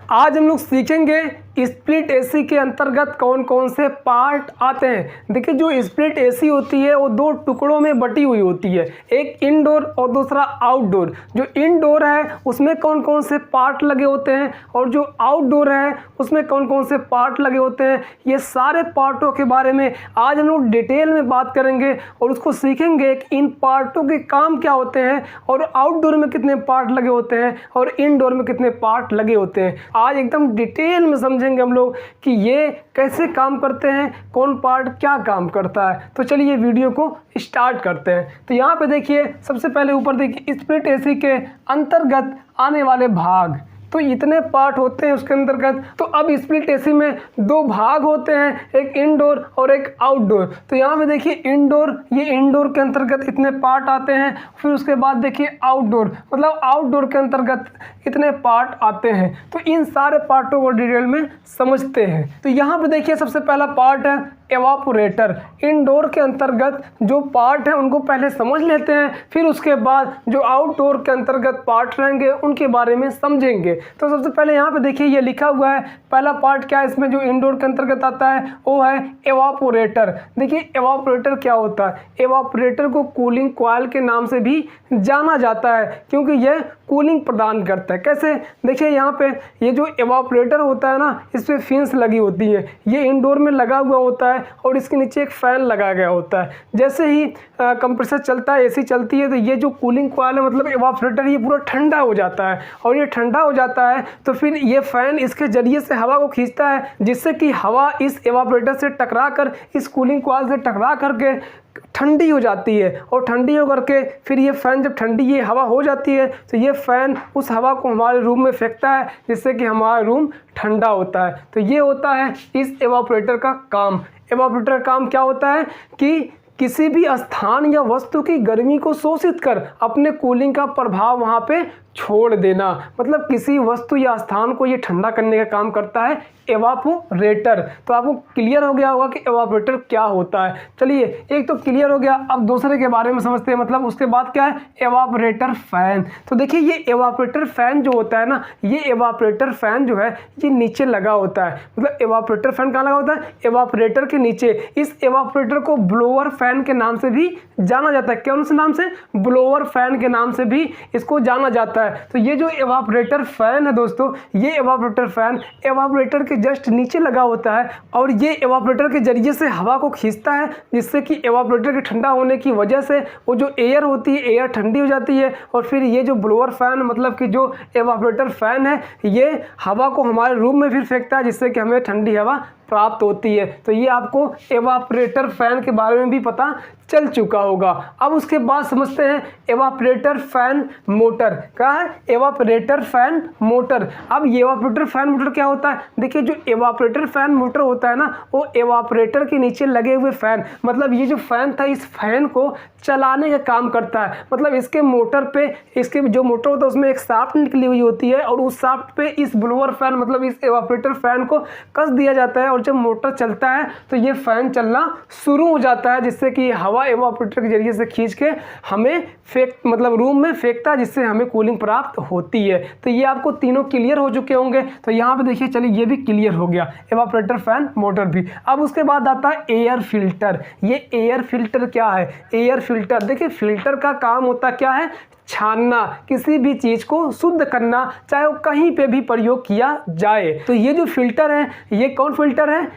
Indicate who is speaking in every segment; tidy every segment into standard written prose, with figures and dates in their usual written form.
Speaker 1: आज हम लोग सीखेंगे स्प्लिट एसी के अंतर्गत कौन कौन से पार्ट आते हैं। देखिए जो स्प्लिट एसी होती है वो दो टुकड़ों में बटी हुई होती है, एक इनडोर और दूसरा आउटडोर। जो इनडोर है उसमें कौन कौन से पार्ट लगे होते हैं और जो आउटडोर है उसमें कौन कौन से पार्ट लगे होते हैं, ये सारे पार्टों के बारे में आज हम लोग डिटेल में बात करेंगे और उसको सीखेंगे कि इन पार्टों के काम क्या होते हैं और आउटडोर में कितने पार्ट लगे होते हैं और इनडोर में कितने पार्ट लगे होते हैं। आज एकदम डिटेल में समझेंगे हम लोग कि ये कैसे काम करते हैं, कौन पार्ट क्या काम करता है। तो चलिए वीडियो को स्टार्ट करते हैं। तो यहाँ पे देखिए सबसे पहले ऊपर देखिए स्प्लिट एसी के अंतर्गत आने वाले भाग, तो इतने पार्ट होते हैं उसके अंतर्गत। तो अब स्प्लिट एसी में दो भाग होते हैं, एक इनडोर और एक आउटडोर। तो यहाँ पे देखिए इनडोर, ये इनडोर के अंतर्गत इतने पार्ट आते हैं। फिर उसके बाद देखिए आउटडोर, मतलब आउटडोर के अंतर्गत इतने पार्ट आते हैं। तो इन सारे पार्टों को डिटेल में समझते हैं। तो यहाँ पे देखिए सबसे पहला पार्ट है एवापोरेटर। इनडोर के अंतर्गत जो पार्ट है उनको पहले समझ लेते हैं, फिर उसके बाद जो आउटडोर के अंतर्गत पार्ट रहेंगे उनके बारे में समझेंगे। तो सबसे पहले यहाँ पे देखिए ये लिखा हुआ है, पहला पार्ट क्या है इसमें जो इनडोर के अंतर्गत आता है वो है एवापोरेटर। देखिए एवापोरेटर क्या होता है, एवापोरेटर को कूलिंग कॉइल के नाम से भी जाना जाता है क्योंकि यह कूलिंग प्रदान करता है। कैसे, देखिए यहाँ पे ये जो एवापोरेटर होता है ना, इस पर फिन्स लगी होती है, ये इनडोर में लगा हुआ होता है और इसके नीचे एक फैन लगाया गया होता है। जैसे ही कंप्रेसर चलता है, एसी चलती है, तो ये जो कूलिंग कॉइल है मतलब एवापोरेटर, ये पूरा ठंडा हो जाता है और ये ठंडा हो जाता है तो फिर ये फैन इसके जरिए से हवा को खींचता है, जिससे कि हवा इस एवापोरेटर से टकरा कर, इस कूलिंग कॉइल से टकरा करके ठंडी हो जाती है और ठंडी हो करके फिर ये फ़ैन जब ठंडी ये हवा हो जाती है तो ये फ़ैन उस हवा को हमारे रूम में फेंकता है, जिससे कि हमारा रूम ठंडा होता है। तो ये होता है इस एवापोरेटर का काम। एवापोरेटर का काम क्या होता है कि किसी भी स्थान या वस्तु की गर्मी को शोषित कर अपने कूलिंग का प्रभाव वहाँ पे छोड़ देना, मतलब किसी वस्तु या स्थान को ये ठंडा करने का काम करता है एवापोरेटर। तो आपको क्लियर हो गया होगा कि एवापोरेटर क्या होता है। चलिए एक तो क्लियर हो गया, अब दूसरे के बारे में समझते हैं। मतलब उसके बाद क्या है, एवापोरेटर फैन। तो देखिए ये एवापोरेटर फैन जो होता है ना, ये एवापोरेटर फैन जो है ये नीचे लगा होता है। मतलब एवापोरेटर फैन कहाँ लगा होता है, एवापोरेटर के नीचे। इस एवापोरेटर को ब्लोअर फैन के नाम से भी जाना जाता है। कौन से नाम से, ब्लोअर फैन के नाम से भी इसको जाना जाता है। तो ये जो एवापोरेटर फैन है दोस्तों, ये एवापोरेटर फैन एवापोरेटर के जस्ट नीचे लगा होता है और ये एवापोरेटर के जरिए से हवा को खींचता है, जिससे कि एवापोरेटर के ठंडा होने की वजह से वो जो एयर होती है, एयर ठंडी हो जाती है और फिर ये जो ब्लोअर फैन मतलब कि जो एवापोरेटर फैन है ये हवा को हमारे रूम में फिर फेंकता है, जिससे कि हमें ठंडी हवा प्राप्त होती है। तो ये आपको एवापोरेटर फैन के बारे में भी पता चल चुका होगा। अब उसके बाद समझते हैं एवापोरेटर फैन मोटर। क्या है, एवापोरेटर फैन मोटर। अब ये एवापोरेटर फैन मोटर क्या होता है, देखिए जो एवापोरेटर फैन मोटर होता है ना, वो एवापोरेटर के नीचे लगे हुए फैन, मतलब ये जो फैन था इस फैन को चलाने का काम करता है। मतलब इसके मोटर पे, इसके जो मोटर होता है उसमें एक शाफ्ट निकली हुई होती है और उस शाफ्ट पे इस ब्लोअर फैन मतलब इस एवापोरेटर फैन को कस दिया जाता है और जब मोटर चलता है तो ये फैन चलना शुरू हो जाता है, जिससे कि हवा एवापोरेटर के जरिए से खींच के हमें मतलब रूम में फेंकता है, जिससे हमें कूलिंग प्राप्त होती है। तो ये आपको तीनों क्लियर हो चुके होंगे। तो यहाँ पे देखिए चलिए ये भी क्लियर हो गया, एवापोरेटर फैन मोटर भी। अब उसके बाद आता है एयर फिल्टर। ये एयर फिल्टर क्या है, एयर फिल्टर देखिए फिल्टर का काम होता क्या है, छानना, किसी भी चीज़ को शुद्ध करना, चाहे वो कहीं पे भी प्रयोग किया जाए। तो ये जो फिल्टर है ये कौन फिल्टर है,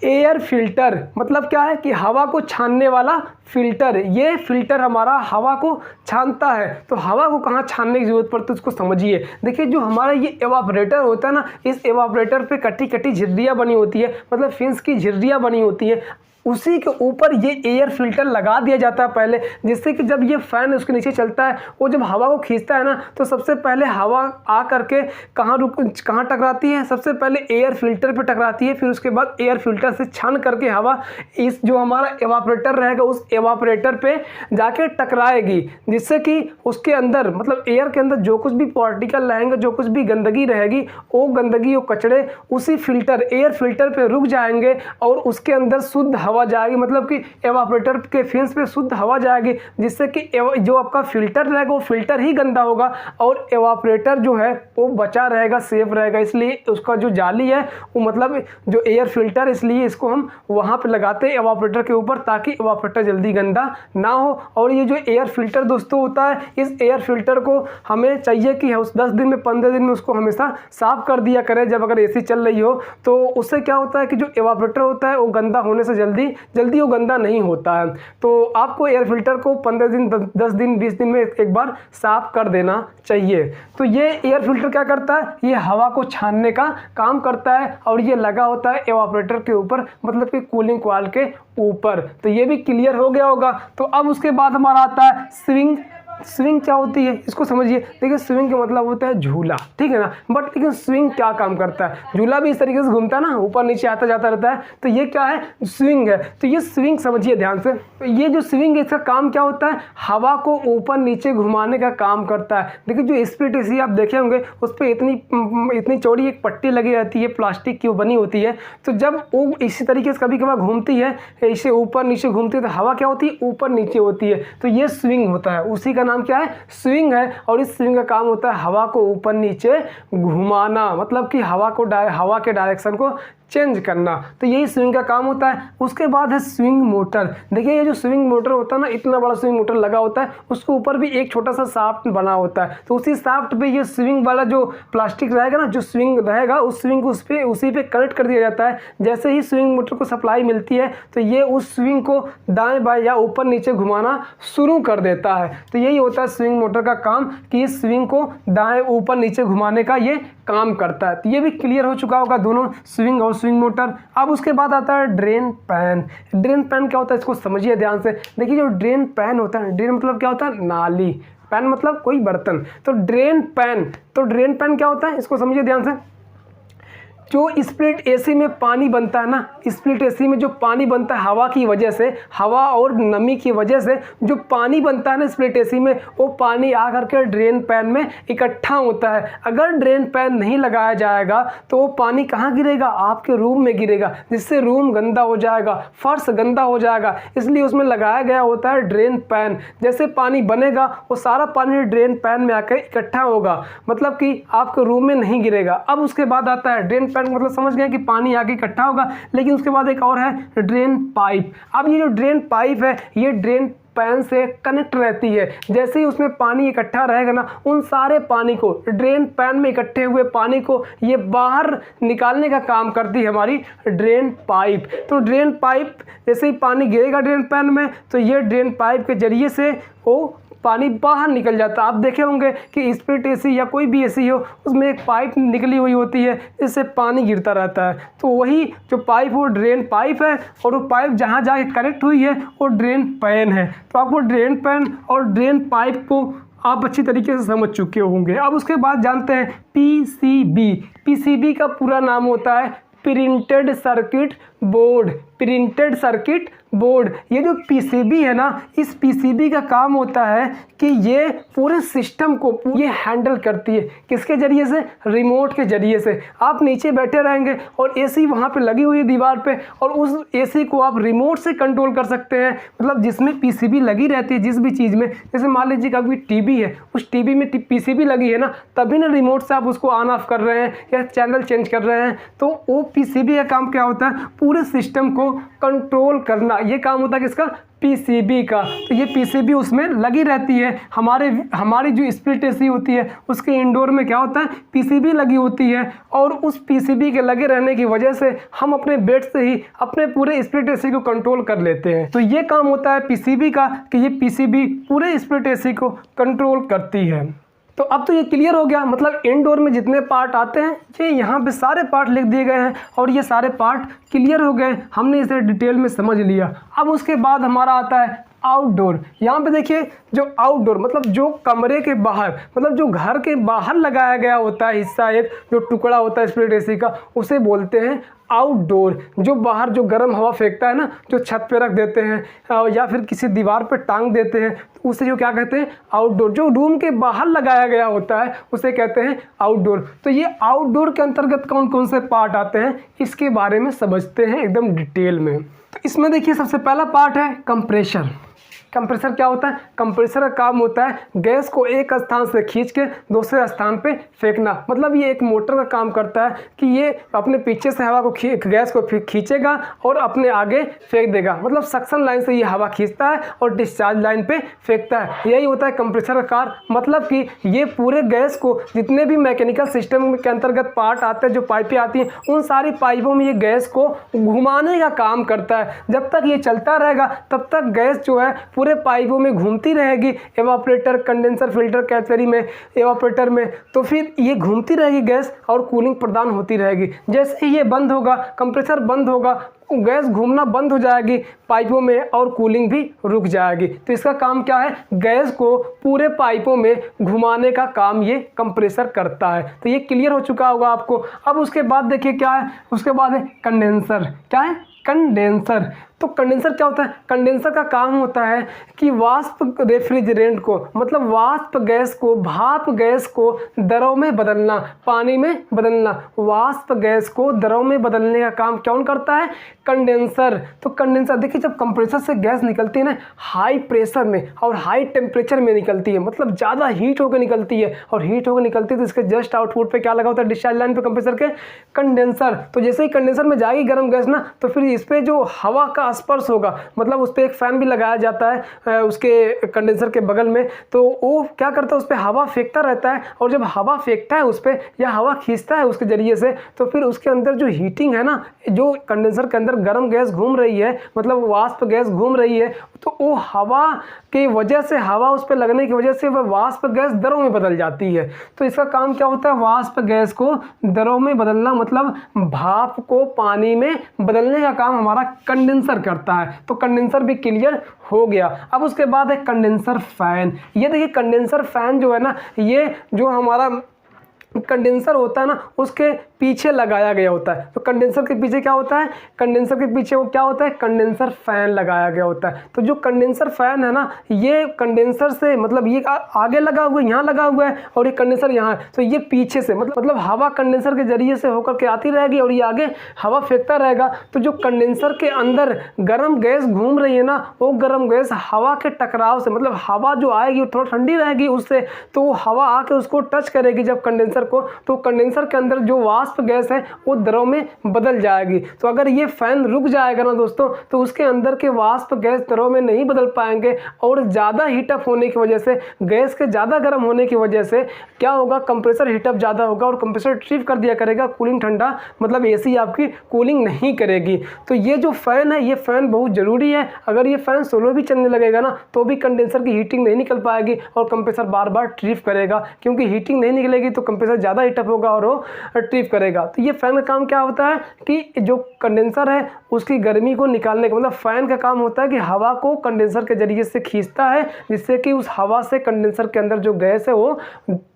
Speaker 1: एयर फिल्टर। मतलब क्या है कि हवा को छानने वाला फिल्टर। ये फिल्टर हमारा हवा को छानता है। तो हवा को कहाँ छानने की जरूरत पड़ती है उसको समझिए। देखिए जो हमारा ये एवापोरेटर होता है ना, इस एवापोरेटर पे कटी कटी झिर्रियाँ बनी होती है, मतलब फिन्स की झिर्रियाँ बनी होती है, उसी के ऊपर ये एयर फिल्टर लगा दिया जाता है पहले, जिससे कि जब ये फैन उसके नीचे चलता है वो जब हवा को खींचता है ना, तो सबसे पहले हवा आ करके कहाँ टकराती है, सबसे पहले एयर फिल्टर पे टकराती है, फिर उसके बाद एयर फिल्टर से छान करके हवा इस जो हमारा एवापोरेटर रहेगा उस एवापोरेटर पे जाके टकराएगी, जिससे कि उसके अंदर मतलब एयर के अंदर जो कुछ भी पार्टिकल रहेंगे, जो कुछ भी गंदगी रहेगी, वो गंदगी वो कचड़े उसी फिल्टर एयर फिल्टर पे रुक जाएंगे और उसके अंदर शुद्ध हवा जाएगी, मतलब कि एवापोरेटर के फिन्स पे शुद्ध हवा जाएगी, जिससे कि जो आपका फिल्टर रहेगा वो फिल्टर ही गंदा होगा और एवापोरेटर जो है वो बचा रहेगा, सेफ रहेगा। इसलिए उसका जो जाली है वो मतलब जो एयर फिल्टर, इसलिए इसको हम वहाँ पे लगाते हैं एवापोरेटर के ऊपर, ताकि एवापोरेटर जल्दी गंदा ना हो। और ये जो एयर फिल्टर दोस्तों होता है, इस एयर फिल्टर को हमें चाहिए कि उस 10 दिन में 15 दिन में उसको हमेशा साफ कर दिया करें जब अगर एसी चल रही हो। तो उससे क्या होता है कि जो एवापोरेटर होता है वो गंदा होने से जल्दी वो गंदा नहीं होता है। तो आपको एयर फिल्टर को 15 दिन 10 दिन 20 दिन में एक बार साफ कर देना चाहिए। तो ये एयर फिल्टर क्या करता है, ये हवा को छानने का काम करता है और ये लगा होता है एवापोरेटर के ऊपर, मतलब कि कूलिंग कॉइल के ऊपर। तो ये भी क्लियर हो गया होगा। तो अब उसके बाद हमारा आता है स्विंग। स्विंग क्या होती है इसको समझिए। देखिए स्विंग का मतलब होता है झूला, ठीक है ना। बट लेकिन स्विंग क्या काम करता है, झूला भी इस तरीके से घूमता है ना, ऊपर नीचे आता जाता रहता है, तो ये क्या है, स्विंग है। तो ये स्विंग समझिए ध्यान से। तो ये जो स्विंग है इसका काम क्या होता है, हवा को ऊपर नीचे घुमाने का काम करता है। देखिए जो स्प्लिट एसी आप देखे होंगे उस पर इतनी चौड़ी एक पट्टी लगी रहती है, प्लास्टिक की बनी होती है। तो जब वो इसी तरीके से कभी कभार घूमती है, इसे ऊपर नीचे घूमती है, तो हवा क्या होती है, ऊपर नीचे होती है। तो ये स्विंग होता है, उसी का नाम क्या है, स्विंग है। और इस स्विंग का काम होता है हवा को ऊपर नीचे घुमाना, मतलब कि हवा के डायरेक्शन को चेंज करना। तो यही स्विंग का काम होता है। उसके बाद है स्विंग मोटर। देखिए ये जो स्विंग मोटर होता है ना, इतना बड़ा स्विंग मोटर लगा होता है, उसके ऊपर भी एक छोटा सा शाफ्ट बना होता है। तो उसी शाफ्ट पे ये स्विंग वाला जो प्लास्टिक रहेगा ना, जो स्विंग रहेगा उस स्विंग को उसी पे कनेक्ट कर दिया जाता है। जैसे ही स्विंग मोटर को सप्लाई मिलती है तो ये उस स्विंग को दाएं बाएं या ऊपर नीचे घुमाना शुरू कर देता है। तो यही होता है स्विंग मोटर का काम, कि इस स्विंग को दाएं ऊपर नीचे घुमाने का ये काम करता है। तो ये भी क्लियर हो चुका होगा, दोनों स्विंग और स्विंग मोटर। अब उसके बाद आता है ड्रेन पैन। ड्रेन पैन क्या होता है इसको समझिए ध्यान से। देखिए जो ड्रेन पैन होता है, ड्रेन मतलब क्या होता है, नाली, पैन मतलब कोई बर्तन। तो ड्रेन पैन क्या होता है इसको समझिए ध्यान से। जो स्प्लिट एसी में पानी बनता है ना, स्प्लिट एसी में जो पानी बनता है हवा की वजह से, हवा और नमी की वजह से जो पानी बनता है ना स्प्लिट एसी में, वो पानी आकर के ड्रेन पैन में इकट्ठा होता है। अगर ड्रेन पैन नहीं लगाया जाएगा तो वो पानी कहाँ गिरेगा, आपके रूम में गिरेगा, जिससे रूम गंदा हो जाएगा, फर्श गंदा हो जाएगा। इसलिए उसमें लगाया गया होता है ड्रेन पैन। जैसे पानी बनेगा वो सारा पानी ड्रेन पैन में आकर इकट्ठा होगा, मतलब कि आपके रूम में नहीं गिरेगा। अब उसके बाद आता है ड्रेन पैन, मतलब समझ गए कि पानी आगे इकट्ठा होगा। लेकिन उसके बाद एक और है ड्रेन पाइप। अब ये जो ड्रेन पाइप है ये ड्रेन पैन से कनेक्ट रहती है। जैसे ही उसमें पानी इकट्ठा रहेगा ना, उन सारे पानी को, ड्रेन पैन में इकट्ठे हुए पानी को ये बाहर निकालने का काम करती है हमारी ड्रेन पाइप। तो ड्रेन पाइप, जैसे ही पानी गिरेगा ड्रेन पैन में तो ये ड्रेन पाइप के जरिए से वो पानी बाहर निकल जाता है। आप देखे होंगे कि स्प्लिट एसी या कोई भी एसी हो, उसमें एक पाइप निकली हुई होती है, इससे पानी गिरता रहता है। तो वही जो पाइप वो ड्रेन पाइप है, और वो पाइप जहाँ जाके कनेक्ट हुई है वो ड्रेन पैन है। तो आपको ड्रेन पैन और ड्रेन पाइप को आप अच्छी तरीके से समझ चुके होंगे। अब उसके बाद जानते हैं पीसीबी। पीसीबी का पूरा नाम होता है printed circuit board. Printed circuit board. ये जो पीसीबी है ना, इस पीसीबी का काम होता है कि ये पूरे सिस्टम को ये हैंडल करती है। किसके जरिए से, रिमोट के जरिए से। आप नीचे बैठे रहेंगे और एसी वहाँ पे लगी हुई है दीवार पे, और उस एसी को आप रिमोट से कंट्रोल कर सकते हैं। मतलब जिसमें पीसीबी लगी रहती है, जिस भी चीज़ में, जैसे मान लीजिए कभी टीवी है, उस टीवी में पीसीबी लगी है ना, तभी ना रिमोट से आप उसको ऑन ऑफ कर रहे हैं या चैनल चेंज कर रहे हैं। तो वो पीसीबी का काम क्या होता है, पूरे सिस्टम को कंट्रोल करना। ये काम होता है किसका, पीसीबी का। तो ये पीसीबी उसमें लगी रहती है। हमारी जो स्प्लिट एसी होती है उसके इंडोर में क्या होता है, पीसीबी लगी होती है, और उस पीसीबी के लगे रहने की वजह से हम अपने बेड से ही अपने पूरे स्प्लिट एसी को कंट्रोल कर लेते हैं। तो ये काम होता है पीसीबी का, कि ये पीसीबी पूरे स्प्लिट एसी को कंट्रोल करती है। तो अब तो ये क्लियर हो गया, मतलब इंडोर में जितने पार्ट आते हैं ये यहाँ पे सारे पार्ट लिख दिए गए हैं, और ये सारे पार्ट क्लियर हो गए, हमने इसे डिटेल में समझ लिया। अब उसके बाद हमारा आता है आउटडोर। यहाँ पे देखिए जो आउटडोर मतलब जो कमरे के बाहर, मतलब जो घर के बाहर लगाया गया होता है हिस्सा, एक जो टुकड़ा होता है स्प्लिट एसी का, उसे बोलते हैं आउटडोर। जो बाहर जो गर्म हवा फेंकता है ना, जो छत पे रख देते हैं या फिर किसी दीवार पे टांग देते हैं, तो उसे जो क्या कहते हैं, आउटडोर। जो रूम के बाहर लगाया गया होता है उसे कहते हैं आउटडोर। तो ये आउटडोर के अंतर्गत कौन कौन से पार्ट आते हैं इसके बारे में समझते हैं एकदम डिटेल में। तो इसमें देखिए सबसे पहला पार्ट है कंप्रेशर। कंप्रेसर क्या होता है? कंप्रेसर का काम होता है गैस को एक स्थान से खींच के दूसरे स्थान पे फेंकना। मतलब ये एक मोटर का काम करता है कि ये अपने पीछे से हवा को गैस को खींचेगा और अपने आगे फेंक देगा। मतलब सक्शन लाइन से ये हवा खींचता है और डिस्चार्ज लाइन पे फेंकता है। यही होता है कंप्रेसर का कार्य। मतलब कि ये पूरे गैस को, जितने भी मैकेनिकल सिस्टम के अंतर्गत पार्ट आते हैं, जो पाइपें आती हैं, उन सारी पाइपों में ये गैस को घुमाने का काम करता है। जब तक ये चलता रहेगा तब तक गैस जो है पूरे पाइपों में घूमती रहेगी, एवापोरेटर, कंडेंसर, फिल्टर, कैपिलरी में, एवापोरेटर में। तो फिर ये घूमती रहेगी गैस और कूलिंग प्रदान होती रहेगी। जैसे ही ये बंद होगा, कंप्रेसर बंद होगा, गैस घूमना बंद हो जाएगी पाइपों में और कूलिंग भी रुक जाएगी। तो इसका काम क्या है? गैस को पूरे पाइपों में घुमाने का काम ये कंप्रेसर करता है। तो ये क्लियर हो चुका होगा आपको। अब उसके बाद देखिए क्या है, उसके बाद है कंडेंसर। क्या है? कंडेंसर। तो कंडेंसर क्या होता है? कंडेंसर का काम होता है कि वाष्प रेफ्रिजरेंट को, मतलब वाष्प गैस को, भाप गैस को दरों में बदलना, पानी में बदलना। वाष्प गैस को दरों में बदलने का काम कौन करता है? कंडेंसर। तो कंडेंसर देखिए, जब कंप्रेसर से गैस निकलती है ना, हाई प्रेशर में और हाई टेम्परेचर में निकलती है, मतलब ज़्यादा हीट होकर निकलती है। और हीट होकर निकलती है तो इसके जस्ट आउटपुट पे क्या लगा होता है? डिस्चार्ज लाइन पे कंप्रेसर के कंडेंसर। तो जैसे ही कंडेंसर में जाएगी गर्म गैस ना, तो फिर इस पर जो हवा का स्पर्श होगा, मतलब उस पर एक फ़ैन भी लगाया जाता है उसके कंडेंसर के बगल में। तो वो क्या करता है? उस पर हवा फेंकता रहता है, और जब हवा फेंकता है उस पर या हवा खींचता है उसके ज़रिए से, तो फिर उसके अंदर जो हीटिंग है ना, जो कंडेंसर के अंदर गर्म गैस घूम रही है, मतलब वाष्प गैस घूम रही है, तो वो हवा की वजह से, हवा उस पर लगने की वजह से वह वाष्प गैस दरों में बदल जाती है। तो इसका काम क्या होता है? वाष्प गैस को दरों में बदलना, मतलब भाप को पानी में बदलने का काम हमारा कंडेंसर करता है। तो कंडेंसर भी क्लियर हो गया। अब उसके बाद है कंडेंसर फैन। ये देखिए कंडेंसर फैन जो है ना, ये जो हमारा कंडेंसर होता है ना, उसके पीछे लगाया गया होता है। तो कंडेंसर के पीछे क्या होता है? कंडेंसर के पीछे वो क्या होता है? कंडेंसर फैन लगाया गया होता है। तो जो कंडेंसर फैन है ना, ये कंडेंसर से, मतलब ये आगे लगा हुआ है, यहाँ लगा हुआ है, और ये कंडेंसर यहाँ है। तो ये पीछे से, मतलब हवा कंडेंसर के जरिए से होकर के आती रहेगी और ये आगे हवा फेंकता रहेगा। तो जो कंडेंसर के अंदर गर्म गैस घूम रही है ना, वो गर्म गैस हवा के टकराव से, मतलब हवा जो आएगी वो थोड़ा ठंडी रहेगी उससे, तो वो हवा आके उसको टच करेगी जब कंडेंसर को, तो कंडेंसर के अंदर जो वाष्प गैस है वो दरों में बदल जाएगी। तो अगर ये फैन रुक जाएगा ना दोस्तों, तो उसके अंदर के वाष्प गैस दरों में नहीं बदल पाएंगे, और ज़्यादा हीटअप होने की वजह से, गैस के ज़्यादा गर्म होने की वजह से क्या होगा? कंप्रेसर हीटअप ज़्यादा होगा और कंप्रेसर ट्रिप कर दिया करेगा, कूलिंग ठंडा, मतलब एसी आपकी कूलिंग नहीं करेगी। तो ये जो फैन है, ये फैन बहुत ज़रूरी है। अगर ये फैन सोलो भी चलने लगेगा ना, तो भी कंडेंसर की हीटिंग नहीं निकल पाएगी और कंप्रेसर बार बार ट्रिप करेगा, क्योंकि हीटिंग नहीं निकलेगी तो कंप्रेसर ज़्यादा हीटअप होगा और वो ट्रिप करेगा। तो ये फैन का काम क्या होता है कि जो कंडेंसर है उसकी गर्मी को निकालने का, मतलब फैन का काम होता है कि हवा को कंडेंसर के जरिए से खींचता है, जिससे कि उस हवा से कंडेंसर के अंदर जो गैस है वो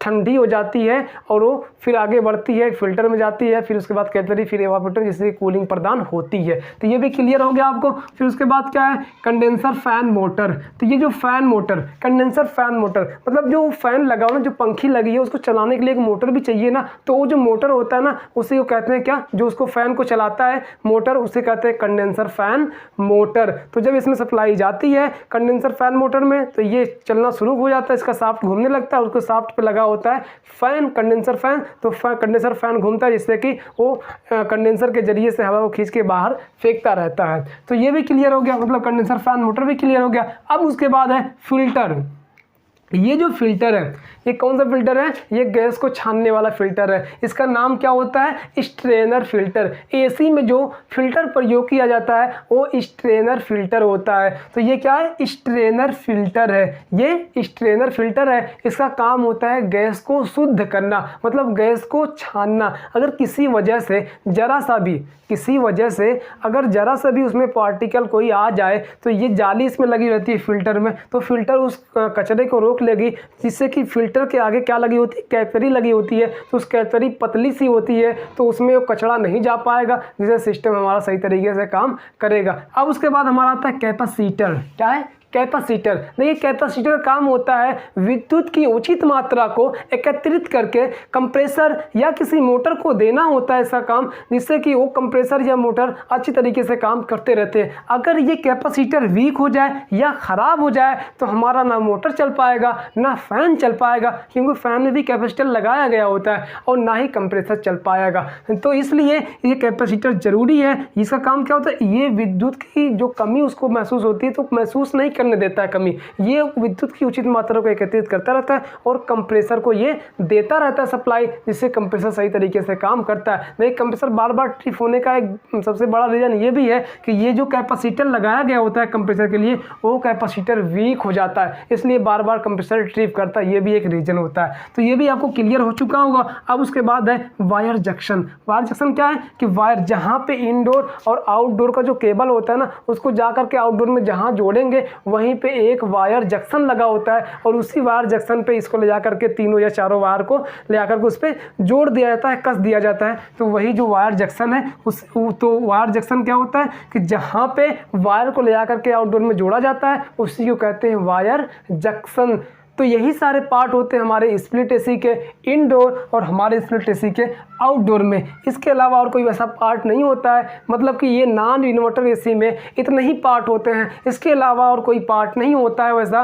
Speaker 1: ठंडी हो जाती है और वो फिर आगे बढ़ती है, फिल्टर में जाती है, फिर उसके बाद कैपिलरी, फिर एवापोरेटर, जिससे कूलिंग प्रदान होती है। तो ये भी क्लियर हो गया आपको। फिर उसके बाद क्या है? Condenser fan motor. तो ये जो fan motor, condenser fan motor, मतलब जो फैन लगा हुआ ना, जो पंखी लगी है, उसको चलाने के लिए एक मोटर भी चाहिए ना। तो वो जो मोटर होता है ना, उसे वो कहते हैं क्या? जो उसको फैन को चलाता है मोटर, उसे कहते हैं कंडेंसर फैन मोटर। तो जब इसमें सप्लाई जाती है कंडेंसर फैन मोटर में, तो ये चलना शुरू हो जाता है, इसका शाफ्ट घूमने लगता है, उसको शाफ्ट पे लगा होता है फैन, कंडेंसर फैन। तो कंडेंसर फैन घूमता है, जिससे कि वो कंडेंसर के जरिए से हवा को खींच के बाहर फेंकता रहता है। तो ये भी क्लियर हो गया, मतलब कंडेंसर फैन मोटर भी क्लियर हो गया। अब उसके बाद है फिल्टर। ये जो फिल्टर है, ये कौन सा फिल्टर है? ये गैस को छानने वाला फिल्टर है। इसका नाम क्या होता है? Strainer filter. एसी में जो फिल्टर प्रयोग किया जाता है वो स्ट्रेनर फिल्टर होता है। तो ये क्या है? स्ट्रेनर फिल्टर है। ये स्ट्रेनर फिल्टर है। इसका काम होता है गैस को शुद्ध करना, मतलब गैस को छानना। अगर किसी वजह से जरा सा भी, अगर जरा सा भी उसमें पार्टिकल कोई आ जाए, तो ये जाली इसमें लगी रहती है फिल्टर में, तो फिल्टर उस कचरे को रोक लेगी, जिससे कि फिल्टर के आगे क्या लगी होती है? कैपिलरी लगी होती है। तो उस कैपिलरी पतली सी होती है, तो उसमें वो कचरा नहीं जा पाएगा, जिससे सिस्टम हमारा सही तरीके से काम करेगा। अब उसके बाद हमारा आता है कैपेसिटर। क्या है? कैपेसिटर। देखिए कैपेसिटर का काम होता है विद्युत की उचित मात्रा को एकत्रित करके कंप्रेसर या किसी मोटर को देना होता है ऐसा काम, जिससे कि वो कंप्रेसर या मोटर अच्छी तरीके से काम करते रहते हैं। अगर ये कैपेसिटर वीक हो जाए या ख़राब हो जाए तो हमारा ना मोटर चल पाएगा ना फैन चल पाएगा, क्योंकि फैन में भी कैपेसिटर लगाया गया होता है, और ना ही कंप्रेसर चल पाएगा। तो इसलिए ये कैपेसिटर ज़रूरी है। इसका काम क्या होता है, ये विद्युत की जो कमी उसको महसूस होती है तो महसूस नहीं करने देता है कमी, ये विद्युत की उचित मात्रा को एकत्रित करता रहता है और कंप्रेसर को ये देता रहता है सप्लाई, जिससे कंप्रेसर सही तरीके से काम करता है। देखिए कंप्रेसर बार बार ट्रिप होने का एक सबसे बड़ा रीज़न ये भी है कि ये जो कैपेसिटर लगाया गया होता है कंप्रेसर के लिए, वो कैपेसिटर वीक हो जाता है, इसलिए बार बार कंप्रेसर ट्रिप करता है, ये भी एक रीज़न होता है। तो ये भी आपको क्लियर हो चुका होगा। अब उसके बाद है वायर जंक्शन। वायर जंक्शन क्या है कि वायर जहाँ पे इंडोर और आउटडोर का जो केबल होता है ना, उसको जा करके आउटडोर में जहाँ जोड़ेंगे वहीं पे एक वायर जंक्शन लगा होता है, और उसी वायर जंक्शन पे इसको ले जा करके तीनों या चारों वायर को ले आकर के उस पर जोड़ दिया जाता है, कस दिया जाता है। तो वही जो वायर जंक्शन है तो वायर जंक्शन क्या होता है कि जहाँ पे वायर को ले जाकर के आउटडोर में जोड़ा जाता है उसी को कहते हैं वायर जंक्शन। तो यही सारे पार्ट होते हैं हमारे स्प्लिट एसी के इंडोर और हमारे स्प्लिट एसी के आउटडोर में। इसके अलावा और कोई वैसा पार्ट नहीं होता है, मतलब कि ये नॉन इन्वर्टर एसी में इतने ही पार्ट होते हैं, इसके अलावा और कोई पार्ट नहीं होता है वैसा।